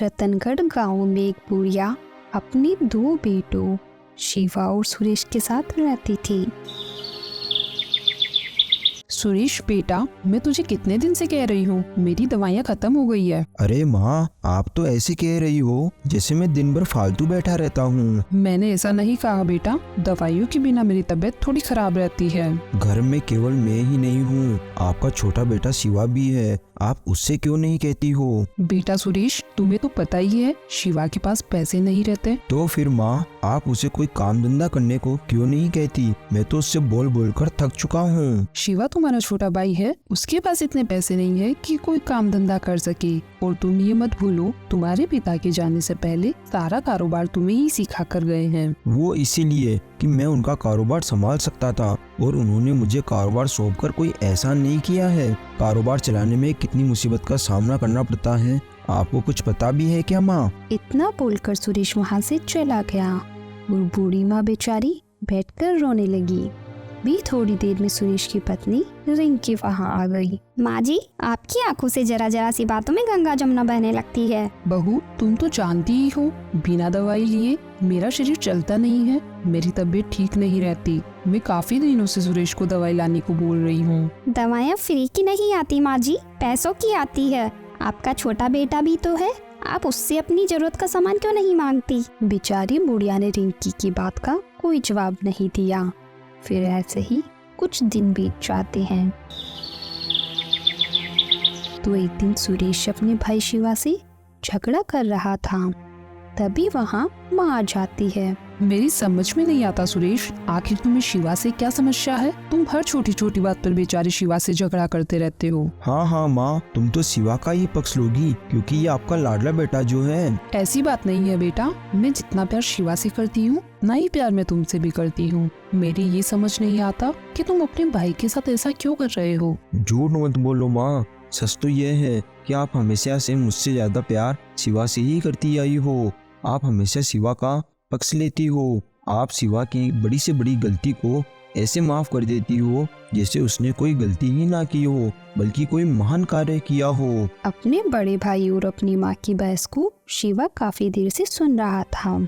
रतनगढ़ गांव में एक बुढ़िया अपने दो बेटों शिवा और सुरेश के साथ रहती थी। सुरेश बेटा, मैं तुझे कितने दिन से कह रही हूँ, मेरी दवाइयाँ खत्म हो गई है। अरे माँ, आप तो ऐसे कह रही हो जैसे मैं दिन भर फालतू बैठा रहता हूँ। मैंने ऐसा नहीं कहा बेटा, दवाइयों के बिना मेरी तबीयत थोड़ी खराब रहती है। घर में केवल मैं ही नहीं हूँ, आपका छोटा बेटा शिवा भी है, आप उससे क्यों नहीं कहती हो? बेटा सुरेश, तुम्हें तो पता ही है शिवा के पास पैसे नहीं रहते। तो फिर माँ, आप उसे कोई काम धंधा करने को क्यों नहीं कहती? मैं तो उससे बोल बोल कर थक चुका हूँ। शिवा तुम्हारा छोटा भाई है, उसके पास इतने पैसे नहीं है कि कोई काम धंधा कर सके। और तुम ये मत भूलो, तुम्हारे पिता के जाने से पहले सारा कारोबार तुम्हें ही सिखा कर गए हैं। वो इसीलिए कि मैं उनका कारोबार संभाल सकता था, और उन्होंने मुझे कारोबार सौंपकर कोई एहसान नहीं किया है। कारोबार चलाने में कितनी मुसीबत का सामना करना पड़ता है, आपको कुछ पता भी है क्या माँ? इतना बोलकर सुरेश वहाँ से चला गया और बूढ़ी माँ बेचारी बैठकर रोने लगी। भी थोड़ी देर में सुरेश की पत्नी रिंकी वहाँ आ गई। माँ जी, आपकी आंखों से जरा जरा सी बातों में गंगा जमुना बहने लगती है। बहू, तुम तो जानती ही हो, बिना दवाई लिए मेरा शरीर चलता नहीं है, मेरी तबीयत ठीक नहीं रहती। मैं काफी दिनों से सुरेश को दवाई लाने को बोल रही हूँ। दवाइयाँ फ्री की नहीं आती माँ जी, पैसों की आती है। आपका छोटा बेटा भी तो है, आप उससे अपनी जरूरत का सामान क्यों नहीं मांगती? बेचारी बुढ़िया ने रिंकी की बात का कोई जवाब नहीं दिया। फिर ऐसे ही कुछ दिन बीत जाते हैं। तो एक दिन सुरेश अपने भाई शिवा से झगड़ा कर रहा था, तभी वहाँ माँ आ जाती है। मेरी समझ में नहीं आता सुरेश, आखिर तुम्हें शिवा से क्या समस्या है? तुम हर छोटी छोटी बात पर बेचारे शिवा से झगड़ा करते रहते हो। हाँ माँ, तुम तो शिवा का ही पक्ष लोगी, क्योंकि ये आपका लाडला बेटा जो है। ऐसी बात नहीं है बेटा, मैं जितना प्यार शिवा से करती हूँ ना ही प्यार मैं तुमसे भी करती हूँ। मेरी ये समझ नहीं आता कि तुम अपने भाई के साथ ऐसा क्यों कर रहे हो। झूठ मत बोलो माँ, सच तो ये है कि आप हमेशा से मुझसे ज्यादा प्यार शिवा से ही करती आई हो। आप हमेशा शिवा का पक्ष लेती हो। आप शिवा की बड़ी से बड़ी गलती को ऐसे माफ कर देती हो जैसे उसने कोई गलती ही ना की हो, बल्कि कोई महान कार्य किया हो। अपने बड़े भाई और अपनी माँ की बहस को शिवा काफी देर से सुन रहा था,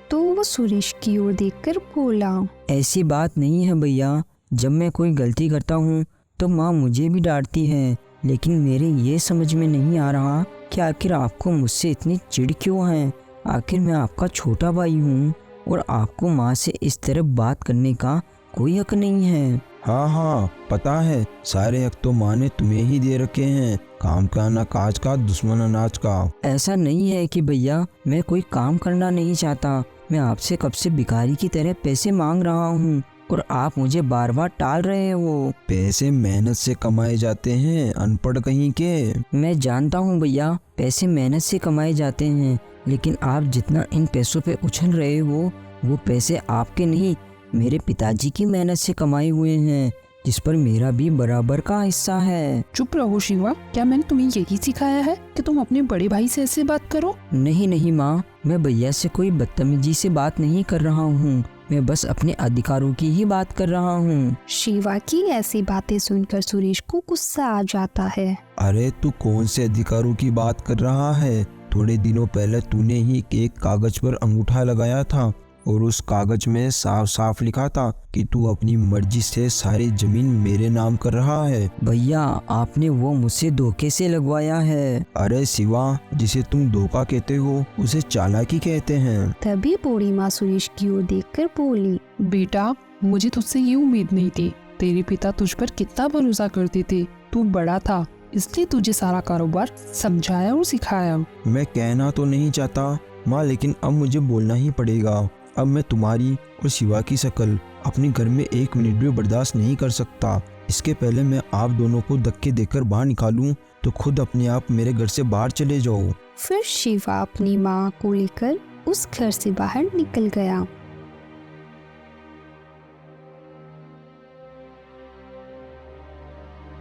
तो वो सुरेश की ओर देखकर बोला, ऐसी बात नहीं है भैया, जब मैं कोई गलती करता हूँ तो माँ मुझे भी डांटती है, लेकिन मेरे ये समझ में नहीं आ रहा कि आखिर आपको मुझसे इतनी चिढ़ क्यों है। आखिर मैं आपका छोटा भाई हूँ और आपको माँ से इस तरह बात करने का कोई हक नहीं है। हाँ, पता है, सारे हक तो माँ ने तुम्हें ही दे रखे हैं, काम का ना काज का, दुश्मन अनाज का। ऐसा नहीं है कि भैया मैं कोई काम करना नहीं चाहता, मैं आपसे कब से भिखारी की तरह पैसे मांग रहा हूँ और आप मुझे बार बार टाल रहे हो। पैसे मेहनत से कमाए जाते हैं, अनपढ़ कहीं के। मैं जानता हूँ भैया, पैसे मेहनत से कमाए जाते हैं, लेकिन आप जितना इन पैसों पे उछल रहे हो वो पैसे आपके नहीं, मेरे पिताजी की मेहनत से कमाए हुए हैं, जिस पर मेरा भी बराबर का हिस्सा है। चुप रहो शिवा, क्या मैंने तुम्हें यही सिखाया है कि तुम अपने बड़े भाई से ऐसे बात करो? नहीं माँ, मैं भैया से कोई बदतमीजी से बात नहीं कर रहा हूँ, मैं बस अपने अधिकारों की ही बात कर रहा हूँ। शिवा की ऐसी बातें सुनकर सुरेश को गुस्सा आ जाता है। अरे तू कौन से अधिकारों की बात कर रहा है? थोड़े दिनों पहले तूने ही एक कागज पर अंगूठा लगाया था और उस कागज में साफ साफ लिखा था कि तू अपनी मर्जी से सारी जमीन मेरे नाम कर रहा है। भैया, आपने वो मुझसे धोखे से लगवाया है। अरे शिवा, जिसे तुम धोखा कहते हो उसे चालाकी कहते हैं। तभी बूढ़ी माँ सुरेश की ओर देखकर बोली, बेटा, मुझे तुझसे ये उम्मीद नहीं थी। तेरे पिता तुझ पर कितना भरोसा करते थे, तू बड़ा था इसलिए तुझे सारा कारोबार समझाया और सिखाया। मैं कहना तो नहीं चाहता माँ, लेकिन अब मुझे बोलना ही पड़ेगा। अब मैं तुम्हारी और शिवा की शक्ल अपने घर में एक मिनट भी बर्दाश्त नहीं कर सकता। इसके पहले मैं आप दोनों को धक्के देकर बाहर निकालूं तो खुद अपने आप मेरे घर से बाहर चले जाओ। फिर शिवा अपनी माँ को लेकर उस घर से बाहर निकल गया।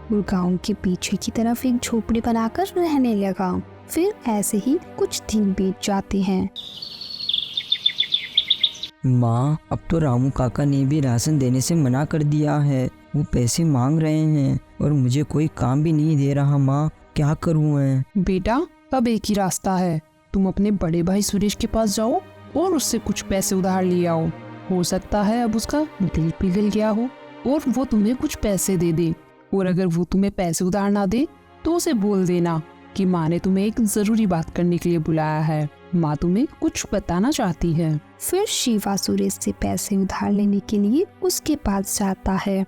और गांव के पीछे की तरफ एक झोपड़ी बनाकर रहने लगा। फिर ऐसे ही कुछ दिन बीत जाते हैं। माँ, अब तो रामू काका ने भी राशन देने से मना कर दिया है, वो पैसे मांग रहे हैं और मुझे कोई काम भी नहीं दे रहा। माँ, क्या करूँ मैं? बेटा, अब एक ही रास्ता है, तुम अपने बड़े भाई सुरेश के पास जाओ और उससे कुछ पैसे उधार ले आओ। हो सकता है अब उसका दिल पिघल गया हो और वो तुम्हें कुछ पैसे दे दे। और अगर वो तुम्हें पैसे उधार ना दे तो उसे बोल देना कि माँ ने तुम्हें एक जरूरी बात करने के लिए बुलाया है। माँ तुम्हें कुछ बताना चाहती है। फिर शिवा सुरेश से पैसे उधार लेने के लिए उसके पास जाता है।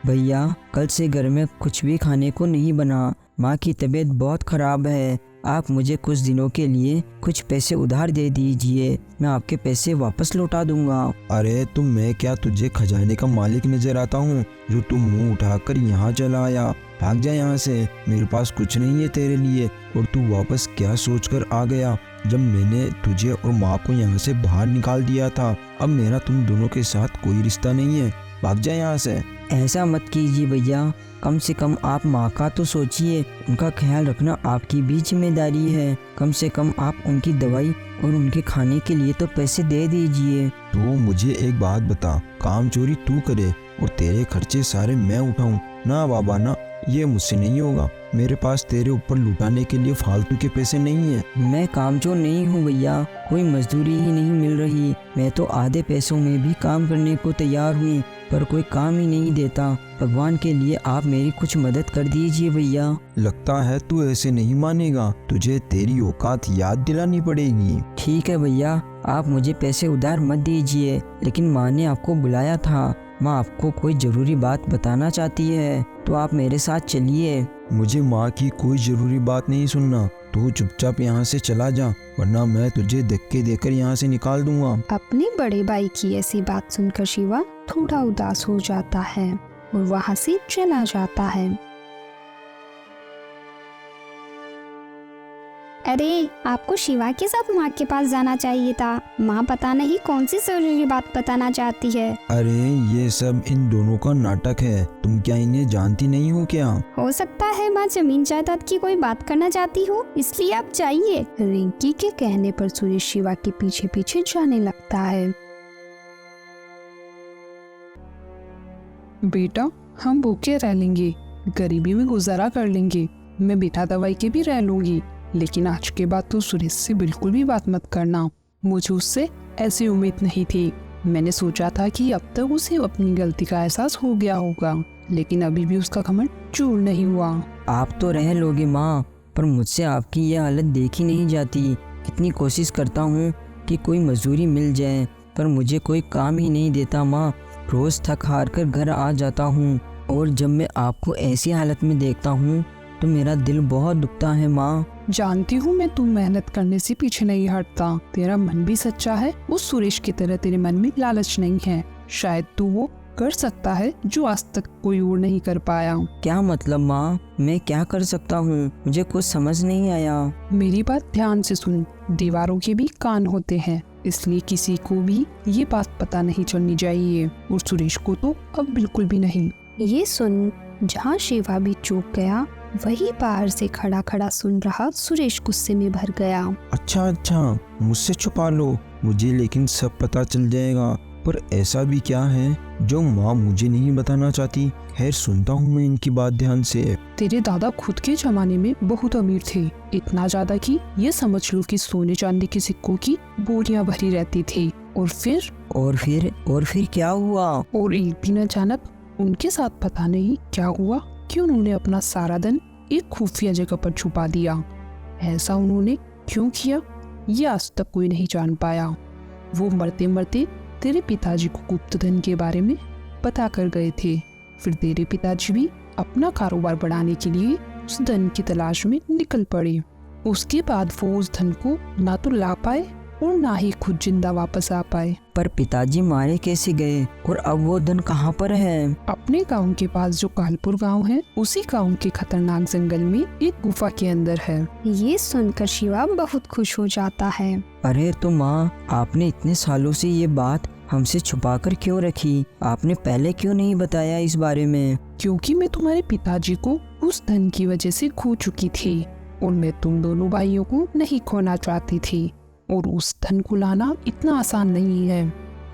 भैया कल से घर में कुछ भी खाने को नहीं बना। माँ की तबीयत बहुत ख़राब है। आप मुझे कुछ दिनों के लिए कुछ पैसे उधार दे दीजिए, मैं आपके पैसे वापस लौटा दूंगा। अरे तुम, मैं क्या तुझे खजाने का मालिक नजर आता हूँ जो तुम मुंह उठाकर यहाँ चला आया? भाग जा यहाँ से, मेरे पास कुछ नहीं है तेरे लिए। और तू वापस क्या सोचकर आ गया जब मैंने तुझे और माँ को यहाँ से बाहर निकाल दिया था? अब मेरा तुम दोनों के साथ कोई रिश्ता नहीं है, भाग जा यहाँ से। ऐसा मत कीजिए भैया, कम से कम आप माँ का तो सोचिए। उनका ख्याल रखना आपकी भी जिम्मेदारी है। कम से कम आप उनकी दवाई और उनके खाने के लिए तो पैसे दे दीजिए। तो मुझे एक बात बता, काम चोरी तू करे और तेरे खर्चे सारे मैं उठाऊं? ना बाबा ना, ये मुझसे नहीं होगा। मेरे पास तेरे ऊपर लुटाने के लिए फालतू के पैसे नहीं है। मैं कामचोर नहीं हूँ भैया, कोई मजदूरी ही नहीं मिल रही। मैं तो आधे पैसों में भी काम करने को तैयार हूँ, पर कोई काम ही नहीं देता। भगवान के लिए आप मेरी कुछ मदद कर दीजिए भैया। लगता है तू ऐसे नहीं मानेगा, तुझे तेरी औकात याद दिलानी पड़ेगी। ठीक है भैया, आप मुझे पैसे उधार मत दीजिए, लेकिन माँ ने आपको बुलाया था। माँ आपको कोई जरूरी बात बताना चाहती है, तो आप मेरे साथ चलिए। मुझे माँ की कोई जरूरी बात नहीं सुनना, तू चुपचाप यहाँ से चला जा, वरना मैं तुझे धक्के देकर यहाँ से निकाल दूंगा। अपने बड़े भाई की ऐसी बात सुनकर शिवा थोड़ा उदास हो जाता है और वहाँ से चला जाता है। अरे आपको शिवा के साथ माँ के पास जाना चाहिए था। माँ पता नहीं कौन सी जरूरी बात बताना चाहती है। अरे ये सब इन दोनों का नाटक है, तुम क्या इन्हें जानती नहीं हो क्या? हो सकता है माँ जमीन जायदाद की कोई बात करना चाहती हो, इसलिए आप जाइए। रिंकी के कहने पर सुरेश शिवा के पीछे पीछे जाने लगता है। बेटा, हम भूखे रह लेंगे, गरीबी में गुजारा कर लेंगे, मैं बिना दवाई के भी रह लूंगी, लेकिन आज के बाद तो सुरेश से बिल्कुल भी बात मत करना। मुझे उससे ऐसी उम्मीद नहीं थी। मैंने सोचा था कि अब तक उसे अपनी गलती का एहसास हो गया होगा, लेकिन अभी भी उसका घमंड चूर नहीं हुआ। आप तो रह लोगे माँ, पर मुझसे आपकी ये हालत देखी नहीं जाती। कितनी कोशिश करता हूँ कि कोई मजदूरी मिल जाए, पर मुझे कोई काम ही नहीं देता माँ। रोज थक हार कर घर आ जाता हूँ, और जब मैं आपको ऐसी हालत में देखता हूँ तो मेरा दिल बहुत दुखता है माँ। जानती हूँ मैं, तू मेहनत करने से पीछे नहीं हटता, तेरा मन भी सच्चा है। उस सुरेश की तरह तेरे मन में लालच नहीं है। शायद तू वो कर सकता है जो आज तक कोई और नहीं कर पाया। क्या मतलब माँ, मैं क्या कर सकता हूँ? मुझे कुछ समझ नहीं आया। मेरी बात ध्यान से सुन, दीवारों के भी कान होते हैं, इसलिए किसी को भी ये बात पता नहीं चलनी चाहिए, और सुरेश को तो अब बिल्कुल भी नहीं। ये सुन जहाँ शिवा भी चूक गया, वही बाहर से खड़ा खड़ा सुन रहा सुरेश गुस्से में भर गया। अच्छा, मुझसे छुपा लो मुझे, लेकिन सब पता चल जाएगा। पर ऐसा भी क्या है जो माँ मुझे नहीं बताना चाहती? खैर, सुनता हूँ मैं इनकी बात ध्यान से। तेरे दादा खुद के जमाने में बहुत अमीर थे, इतना ज्यादा कि ये समझ लो कि सोने चांदी के सिक्कों की बोरियां भरी रहती थी। और फिर क्या हुआ? और एक दिन अचानक उनके साथ पता नहीं क्या हुआ कि उन्होंने अपना सारा धन एक खुफिया जगह पर छुपा दिया। ऐसा उन्होंने क्यों किया, ये आज तक कोई नहीं जान पाया। वो मरते मरते तेरे पिताजी को गुप्त धन के बारे में पता कर गए थे। फिर तेरे पिताजी भी अपना कारोबार बढ़ाने के लिए उस धन की तलाश में निकल पड़े। उसके बाद वो उस धन को ना तो ला पाए और ना ही खुद जिंदा वापस आ पाए। पर पिताजी मारे कैसे गए, और अब वो धन कहाँ पर है? अपने गांव के पास जो कालपुर गांव है, उसी गांव के खतरनाक जंगल में एक गुफा के अंदर है। ये सुनकर शिवा बहुत खुश हो जाता है। अरे तो माँ, आपने इतने सालों से ये बात हमसे छुपाकर क्यों रखी? आपने पहले क्यों नहीं बताया इस बारे में? क्योंकि मैं तुम्हारे पिताजी को उस धन की वजह से खो चुकी थी, और मैं तुम दोनों भाइयों को नहीं खोना चाहती थी। और उस धन को लाना इतना आसान नहीं है।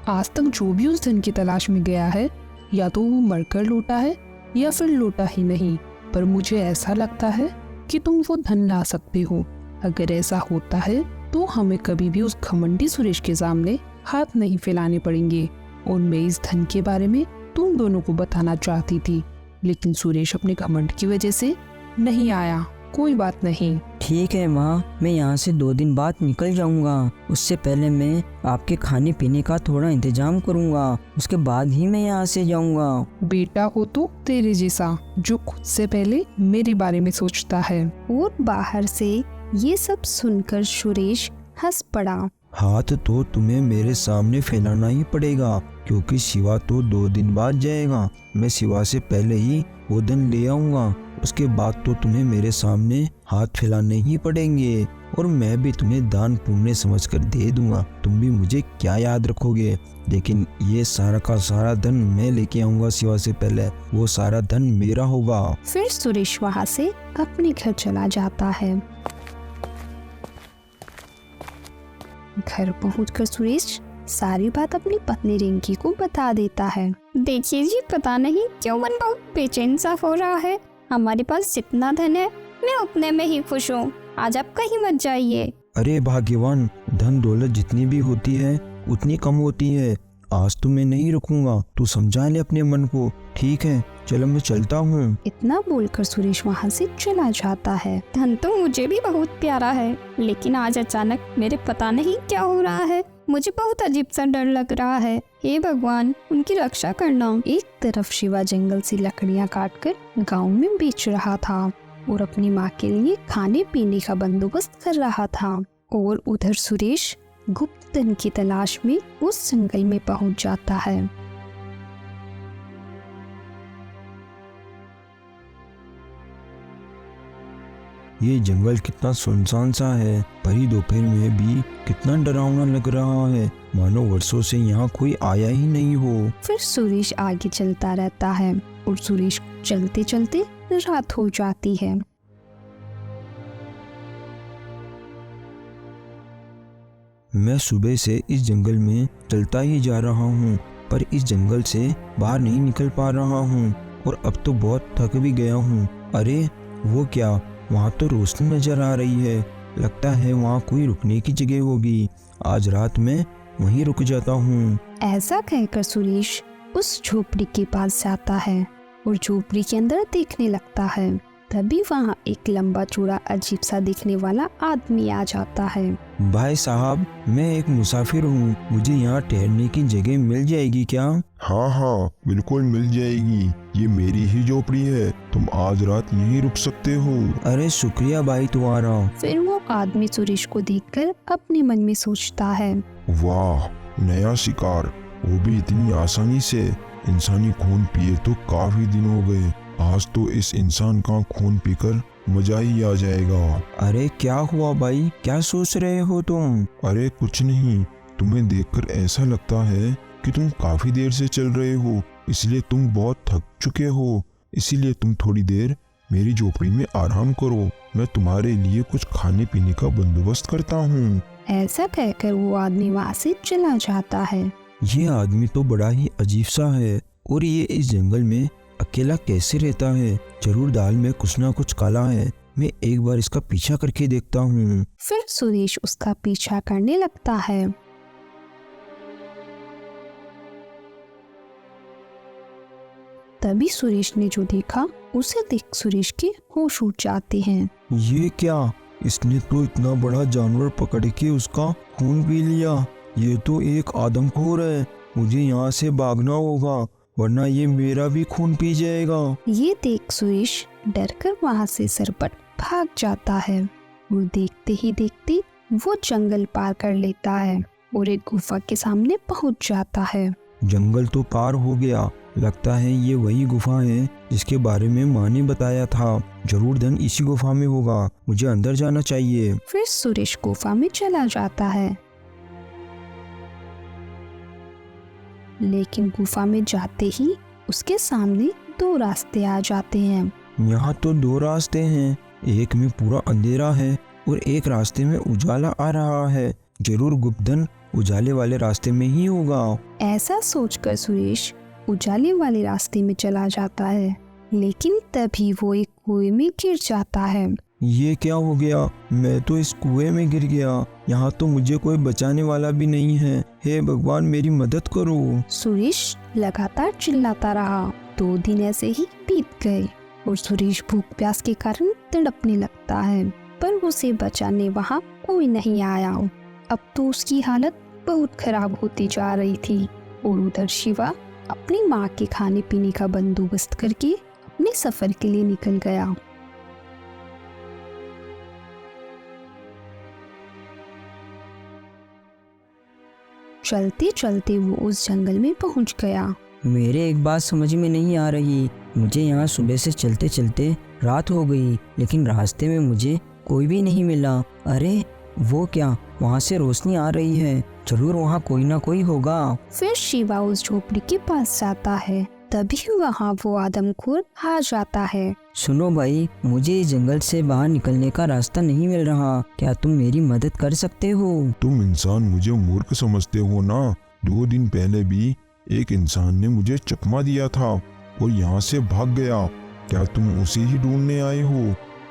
आज तक जो भी उस धन की तलाश में गया है, या तो वो मरकर लौटा है या फिर लौटा ही नहीं, पर मुझे ऐसा लगता है कि तुम वो धन ला सकते हो। अगर ऐसा होता है तो हमें कभी भी उस घमंडी सुरेश के सामने हाथ नहीं फैलाने पड़ेंगे। और मैं इस धन के बारे में तुम दोनों को बताना चाहती थी, लेकिन सुरेश अपने घमंड की वजह से नहीं आया। कोई बात नहीं। ठीक है माँ, मैं यहाँ से 2 दिन बाद निकल जाऊँगा। उससे पहले मैं आपके खाने पीने का थोड़ा इंतजाम करूँगा, उसके बाद ही मैं यहाँ से जाऊँगा। बेटा हो तो तेरे जैसा, जो खुद से पहले मेरे बारे में सोचता है। और बाहर से ये सब सुनकर सुरेश हंस पड़ा। हाथ तो तुम्हें मेरे सामने फैलाना ही पड़ेगा, क्योंकि शिवा तो 2 दिन बाद जाएगा। मैं शिवा से पहले ही वो धन ले आऊंगा, उसके बाद तो तुम्हें मेरे सामने हाथ फैलाने ही पड़ेंगे। और मैं भी तुम्हें दान पुण्य समझकर दे दूंगा। तुम भी मुझे क्या याद रखोगे? लेकिन ये सारा का सारा धन मैं लेके आऊंगा शिवा से पहले, वो सारा धन मेरा होगा। फिर सुरेश वहाँ से अपने घर चला जाता है। घर पहुंचकर सुरेश सारी बात अपनी पत्नी रिंकी को बता देता है। देखिए जी, पता नहीं क्यों मन बहुत बेचैन सा हो रहा है। हमारे पास जितना धन है मैं उतने में ही खुश हूँ। आज आप कहीं मत जाइए। अरे भाग्यवान, धन दौलत जितनी भी होती है उतनी कम होती है। आज तो मैं नहीं रुकूंगा, तू समझा ले अपने मन को। ठीक है, चलो मैं चलता हूँ। इतना बोलकर सुरेश वहाँ से चला जाता है। धन तो मुझे भी बहुत प्यारा है, लेकिन आज अचानक मेरे पता नहीं क्या हो रहा है। मुझे बहुत अजीब सा डर लग रहा है। हे भगवान, उनकी रक्षा करना। एक तरफ शिवा जंगल से लकड़ियाँ काटकर गांव में बेच रहा था और अपनी माँ के लिए खाने पीने का बंदोबस्त कर रहा था। और उधर सुरेश गुप्त धन की तलाश में उस जंगल में पहुंच जाता है। ये जंगल कितना सुनसान सा है। भरी दोपहर में भी कितना डरावना लग रहा है, मानो वर्षों से यहाँ कोई आया ही नहीं हो। फिर सुरेश आगे चलता रहता है और सुरेश चलते चलते रात हो जाती है। मैं सुबह से इस जंगल में चलता ही जा रहा हूँ, पर इस जंगल से बाहर नहीं निकल पा रहा हूँ और अब तो बहुत थक भी गया हूँ। अरे वो क्या, वहाँ तो रोशनी नजर आ रही है। लगता है वहाँ कोई रुकने की जगह होगी। आज रात में वहीं रुक जाता हूँ। ऐसा कहकर सुरेश उस झोपड़ी के पास जाता है और झोपड़ी के अंदर देखने लगता है। तभी वहाँ एक लंबा चौड़ा अजीब सा दिखने वाला आदमी आ जाता है। भाई साहब, मैं एक मुसाफिर हूँ, मुझे यहाँ ठहरने की जगह मिल जाएगी क्या? हाँ हाँ, बिल्कुल मिल जाएगी। ये मेरी ही झोपड़ी है, तुम आज रात यहीं रुक सकते हो। अरे शुक्रिया भाई तुम्हारा। फिर वो आदमी सुरेश को देखकर अपने मन में सोचता है, वाह, नया शिकार, वो भी इतनी आसानी से। इंसानी खून पिए तो काफी दिन हो गए, आज तो इस इंसान का खून पीकर मजा ही आ जाएगा। अरे क्या हुआ भाई, क्या सोच रहे हो तुम? अरे कुछ नहीं, तुम्हें देखकर ऐसा लगता है कि तुम काफी देर से चल रहे हो, इसलिए तुम बहुत थक चुके हो। इसीलिए तुम थोड़ी देर मेरी झोपड़ी में आराम करो, मैं तुम्हारे लिए कुछ खाने पीने का बंदोबस्त करता हूँ। ऐसा कहकर वो आदमी वहाँ से चला जाता है। ये आदमी तो बड़ा ही अजीब सा है, और ये इस जंगल में अकेला कैसे रहता है? जरूर दाल में कुछ ना कुछ काला है। मैं एक बार इसका पीछा करके देखता हूँ। फिर सुरेश उसका पीछा करने लगता है। तभी सुरेश ने जो देखा उसे देख सुरेश के होश उड़ जाते हैं। ये क्या, इसने तो इतना बड़ा जानवर पकड़ के उसका खून पी लिया। ये तो एक आदमखोर है, मुझे यहाँ से भागना होगा, वरना ये मेरा भी खून पी जाएगा। ये देख सुरेश डरकर वहाँ से सरपट भाग जाता है और देखते ही देखते वो जंगल पार कर लेता है और एक गुफा के सामने पहुँच जाता है। जंगल तो पार हो गया, लगता है ये वही गुफा है जिसके बारे में माँ ने बताया था। जरूर धन इसी गुफा में होगा, मुझे अंदर जाना चाहिए। फिर सुरेश गुफा में चला जाता है, लेकिन गुफा में जाते ही उसके सामने 2 रास्ते आ जाते हैं। यहाँ तो 2 रास्ते हैं, एक में पूरा अंधेरा है और एक रास्ते में उजाला आ रहा है। जरूर गुप्त धन उजाले वाले रास्ते में ही होगा। ऐसा सोचकर सुरेश उजाले वाले रास्ते में चला जाता है। लेकिन गुफा में जाते ही उसके सामने 2 रास्ते आ जाते हैं। एक में पूरा अंधेरा है और एक रास्ते में उजाला आ रहा है। जरूर गुप्त धन उजाले वाले रास्ते में ही होगा। ऐसा सोचकर सुरेश उजाले वाले रास्ते में चला जाता है। लेकिन तभी वो एक कुएं में गिर जाता है। ये क्या हो गया? मैं तो इस कुएं में गिर गया। यहाँ तो मुझे कोई बचाने वाला भी नहीं है। हे भगवान, मेरी मदद करो। सुरेश लगातार चिल्लाता रहा। 2 दिन ऐसे ही बीत गए और सुरेश भूख प्यास के कारण तड़पने लगता है, पर उसे बचाने वहाँ कोई नहीं आया। अब तो उसकी हालत बहुत खराब होती जा रही थी और उधर शिवा अपनी माँ के खाने पीने का बंदोबस्त करके अपने सफर के लिए निकल गया। चलते चलते वो उस जंगल में पहुंच गया। मेरे एक बात समझ में नहीं आ रही। मुझे यहाँ सुबह से चलते चलते रात हो गई, लेकिन रास्ते में मुझे कोई भी नहीं मिला। अरे वो क्या, वहाँ से रोशनी आ रही है। जरूर वहाँ कोई ना कोई होगा। फिर शिवा उस झोपड़ी के पास जाता है। तभी वहाँ वो आदमखोर आ जाता है। सुनो भाई, मुझे इस जंगल से बाहर निकलने का रास्ता नहीं मिल रहा। क्या तुम मेरी मदद कर सकते हो? तुम इंसान मुझे मूर्ख समझते हो ना। 2 दिन पहले भी एक इंसान ने मुझे चकमा दिया था और यहाँ से भाग गया। क्या तुम उसे ही ढूंढने आए हो?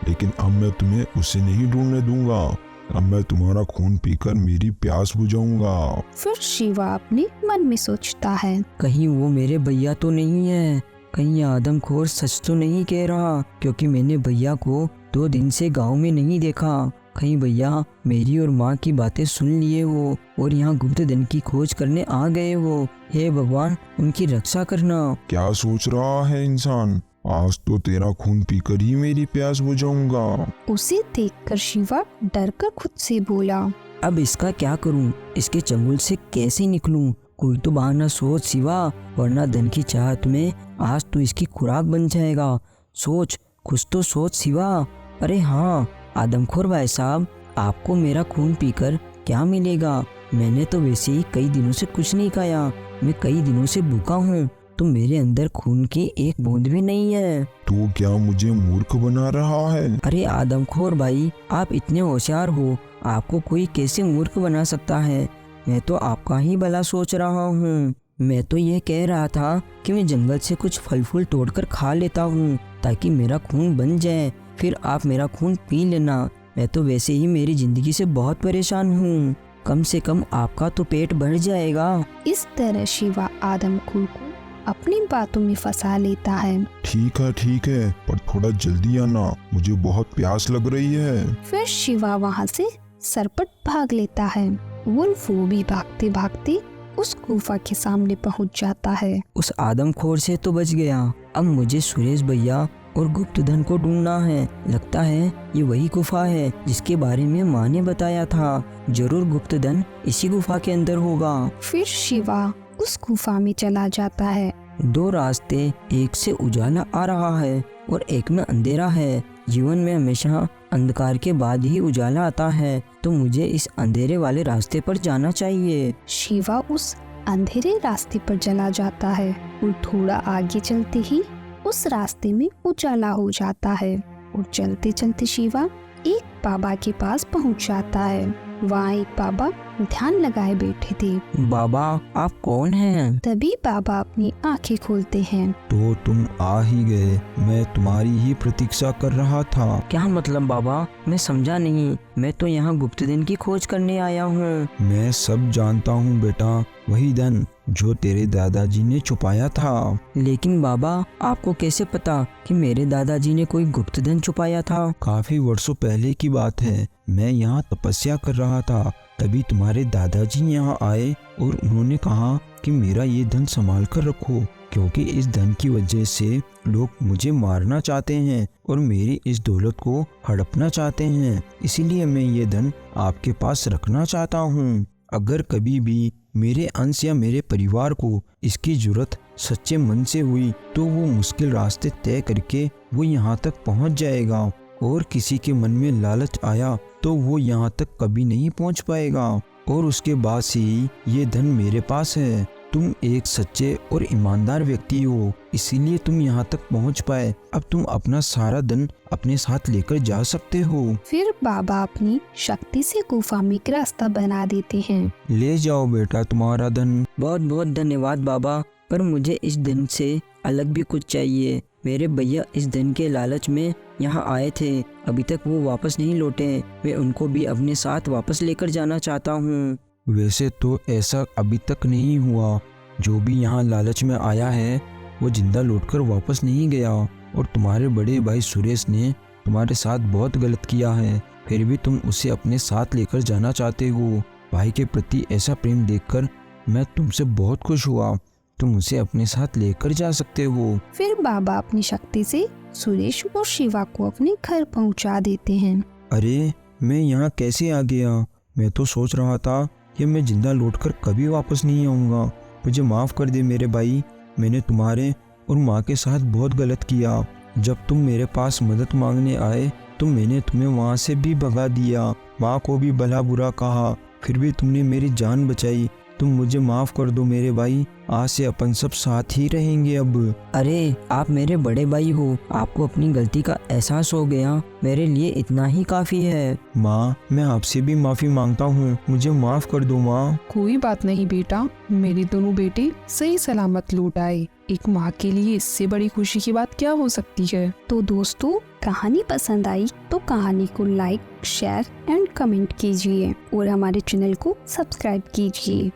लेकिन अब मैं तुम्हें उसे नहीं ढूंढने दूंगा। अब मैं तुम्हारा खून पीकर मेरी प्यास बुझाऊंगा। फिर शिवा अपने मन में सोचता है, कहीं वो मेरे भैया तो नहीं है? कहीं ये आदमखोर सच तो नहीं कह रहा? क्योंकि मैंने भैया को 2 दिन से गांव में नहीं देखा। कहीं भैया मेरी और माँ की बातें सुन लिए हो और यहाँ गुप्त धन की खोज करने आ गए हो। हे भगवान, उनकी रक्षा करना। क्या सोच रहा है इंसान? आज तो तेरा खून पीकर ही मेरी प्यास बुझाऊंगा। उसे देखकर शिवा डरकर खुद से बोला, अब इसका क्या करूं? इसके चंगुल से कैसे निकलूं? कोई तो बहाना सोच शिवा, वरना धन की चाहत में आज तो इसकी खुराक बन जाएगा। सोच, कुछ तो सोच शिवा। अरे हाँ, आदमखोर भाई साहब, आपको मेरा खून पीकर क्या मिलेगा? मैंने तो वैसे ही कई दिनों से कुछ नहीं खाया। मैं कई दिनों से भूखा हूँ। तो मेरे अंदर खून की एक बूंद भी नहीं है। तू क्या मुझे मूर्ख बना रहा है? अरे आदमखोर भाई, आप इतने होशियार हो, आपको कोई कैसे मूर्ख बना सकता है? मैं तो आपका ही भला सोच रहा हूँ। मैं तो ये कह रहा था कि मैं जंगल से कुछ फल फूल तोड़कर खा लेता हूँ ताकि मेरा खून बन जाए, फिर आप मेरा खून पी लेना। मैं तो वैसे ही मेरी जिंदगी से बहुत परेशान हूँ। कम से कम आपका तो पेट भर जाएगा। इस तरह शिवा आदमखोर को अपनी बातों में फंसा लेता है। ठीक है, पर थोड़ा जल्दी आना, मुझे बहुत प्यास लग रही है। फिर शिवा वहाँ से सरपट भाग लेता है। वो भी भागते भागते उस गुफा के सामने पहुँच जाता है। उस आदमखोर से तो बच गया। अब मुझे सुरेश भैया और गुप्त धन को ढूंढना है। लगता है ये वही गुफा है जिसके बारे में माँ ने बताया था। जरूर गुप्त धन इसी गुफा के अंदर होगा। फिर शिवा उस गुफा में चला जाता है। 2 रास्ते, एक से उजाला आ रहा है और एक में अंधेरा है। जीवन में हमेशा अंधकार के बाद ही उजाला आता है, तो मुझे इस अंधेरे वाले रास्ते पर जाना चाहिए। शिवा उस अंधेरे रास्ते पर चला जाता है और थोड़ा आगे चलते ही उस रास्ते में उजाला हो जाता है और चलते चलते शिवा एक बाबा के पास पहुंच जाता है। वहाँ एक बाबा ध्यान लगाए बैठे थे। बाबा, आप कौन हैं? तभी बाबा अपनी आंखें खोलते हैं। तो तुम आ ही गए। मैं तुम्हारी ही प्रतीक्षा कर रहा था। क्या मतलब बाबा? मैं समझा नहीं। मैं तो यहाँ गुप्त धन की खोज करने आया हूँ। मैं सब जानता हूँ बेटा, वही धन जो तेरे दादाजी ने छुपाया था। लेकिन बाबा, आपको कैसे पता कि मेरे दादाजी ने कोई गुप्त धन छुपाया था? काफी वर्षों पहले की बात है। मैं यहाँ तपस्या कर रहा था, तभी तुम्हारे दादाजी यहाँ आए और उन्होंने कहा कि मेरा ये धन संभाल कर रखो, क्योंकि इस धन की वजह से लोग मुझे मारना चाहते हैं और मेरी इस दौलत को हड़पना चाहते हैं। इसीलिए मैं ये धन आपके पास रखना चाहता हूँ। अगर कभी भी मेरे अंश या मेरे परिवार को इसकी जरूरत सच्चे मन से हुई तो वो मुश्किल रास्ते तय करके वो यहाँ तक पहुँच जाएगा, और किसी के मन में लालच आया तो वो यहाँ तक कभी नहीं पहुँच पाएगा, और उसके बाद से ही ये धन मेरे पास है। तुम एक सच्चे और ईमानदार व्यक्ति हो, इसीलिए तुम यहाँ तक पहुँच पाए। अब तुम अपना सारा धन अपने साथ लेकर जा सकते हो। फिर बाबा अपनी शक्ति से गुफा में एक रास्ता बना देते हैं। ले जाओ बेटा तुम्हारा धन। बहुत बहुत धन्यवाद बाबा, पर मुझे इस धन से अलग भी कुछ चाहिए। मेरे भैया इस धन के लालच में यहाँ आए थे, अभी तक वो वापस नहीं लौटे। मैं उनको भी अपने साथ वापस लेकर जाना चाहता हूँ। वैसे तो ऐसा अभी तक नहीं हुआ। जो भी यहाँ लालच में आया है वो जिंदा लौटकर वापस नहीं गया, और तुम्हारे बड़े भाई सुरेश ने तुम्हारे साथ बहुत गलत किया है, फिर भी तुम उसे अपने साथ लेकर जाना चाहते हो। भाई के प्रति ऐसा प्रेम देखकर मैं तुमसे बहुत खुश हुआ। तुम उसे अपने साथ लेकर जा सकते हो। फिर बाबा अपनी शक्ति से सुरेश और शिवा को अपने घर पहुंचा देते हैं। अरे मैं यहाँ कैसे आ गया? मैं तो सोच रहा था कि मैं जिंदा लौटकर कभी वापस नहीं आऊँगा। मुझे माफ़ कर दे मेरे भाई, मैंने तुम्हारे और माँ के साथ बहुत गलत किया। जब तुम मेरे पास मदद मांगने आए तो मैंने तुम्हें वहाँ से भी भगा दिया, माँ को भी भला बुरा कहा, फिर भी तुमने मेरी जान बचाई। तुम मुझे माफ़ कर दो मेरे भाई, आज से अपन सब साथ ही रहेंगे अब। अरे आप मेरे बड़े भाई हो, आपको अपनी गलती का एहसास हो गया, मेरे लिए इतना ही काफ़ी है। माँ मैं आपसे भी माफ़ी मांगता हूँ, मुझे माफ़ कर दो माँ। कोई बात नहीं बेटा, मेरे दोनों बेटे सही सलामत लौट आए। एक माँ के लिए इससे बड़ी खुशी की बात क्या हो सकती है। तो दोस्तों, कहानी पसंद आई तो कहानी को लाइक, शेयर एंड कमेंट कीजिए और हमारे चैनल को सब्सक्राइब कीजिए।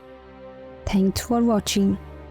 Thanks for watching.